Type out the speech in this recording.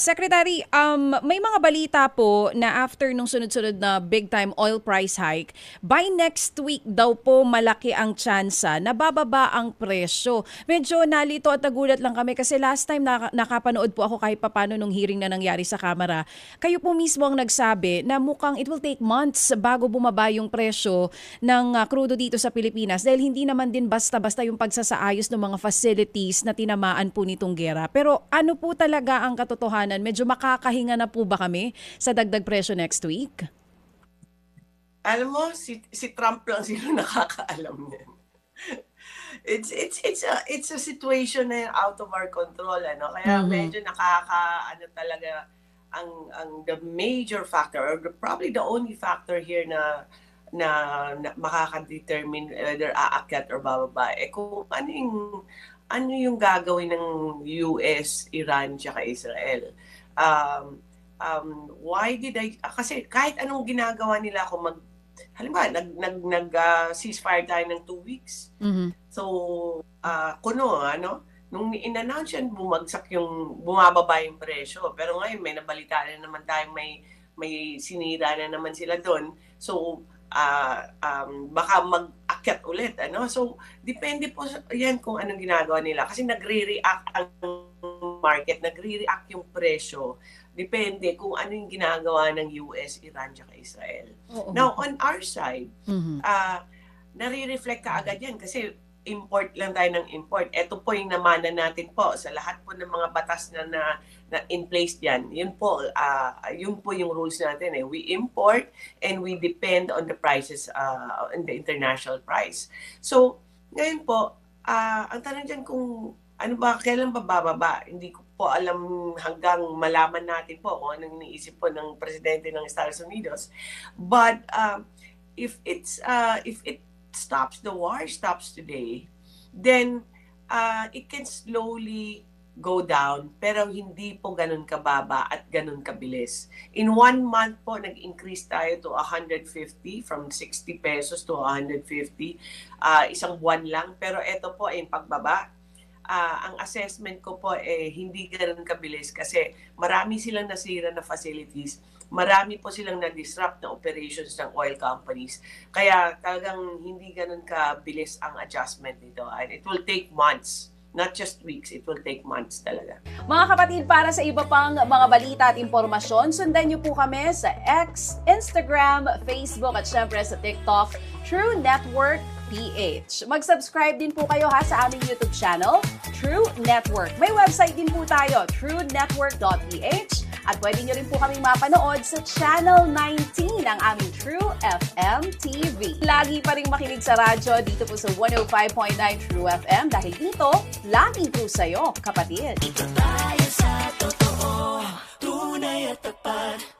Secretary, may mga balita po na after nung sunod-sunod na big-time oil price hike, by next week daw po malaki ang tsansa na bababa ang presyo. Medyo nalito at nagulat lang kami kasi last time nakapanood po ako kahit papano nung hearing na nangyari sa Kamara. Kayo po mismo ang nagsabi na mukhang it will take months bago bumaba yung presyo ng krudo dito sa Pilipinas dahil hindi naman din basta-basta yung pagsasaayos ng mga facilities na tinamaan po nitong gera. Pero ano po talaga ang katotohanan? Medyo makakahinga na po ba kami sa dagdag presyo next week? Alam mo, si Trump lang sino nakakaalam niyan. It's a situation na out of our control, ano. Kaya medyo ano talaga ang the major factor or probably the only factor here na makaka-determine whether aakyat or bababa kung ano yung gagawin ng US, Iran, tsaka Israel. Why did kasi kahit anong ginagawa nila kung halimbawa, ceasefire tayo ng 2 weeks. So, nung in-announce yan, bumababa yung presyo. Pero ngayon, may nabalita na naman tayong may sinira na naman sila doon. So, baka mag-akyat ulit. So, depende po yan kung anong ginagawa nila. Kasi nagre-react ang market, nagre-react yung presyo. Depende kung ano yung ginagawa ng US, Iran, at Israel. Now, on our side, nare-reflect ka agad yan kasi import lang tayo ng import. Ito po yung namana natin po sa lahat po ng mga batas na in place diyan. Yun po yung rules natin. We import and we depend on the prices on the international price. So, ngayon po, ang tanong diyan kung kailan ba bababa? Hindi ko po alam hanggang malaman natin po kung anong iniisip po ng presidente ng Estados Unidos. But if it stops, the war stops today, then it can slowly go down, pero hindi po ganun kababa at ganun kabilis. In 1 month po, nag-increase tayo to 150, from 60 pesos to 150, isang buwan lang. Pero ito po ay pagbaba. Ang assessment ko po hindi ganun kabilis kasi marami silang nasira na facilities, marami po silang na-disrupt na operations ng oil companies. Kaya talagang hindi ganun kabilis ang adjustment nito. And it will take months, not just weeks. It will take months talaga. Mga kapatid, para sa iba pang mga balita at impormasyon, sundan niyo po kami sa X, Instagram, Facebook at syempre sa TikTok, True Network PH. Mag-subscribe din po kayo sa aming YouTube channel, True Network. May website din po tayo, truenetwork.ph. At pwede nyo rin po kaming mapanood sa Channel 19 ng aming True FM TV. Lagi pa rin makinig sa radyo dito po sa 105.9 True FM dahil dito, laging po sa'yo, kapatid. Ito tayo sa totoo, tunay at tapat.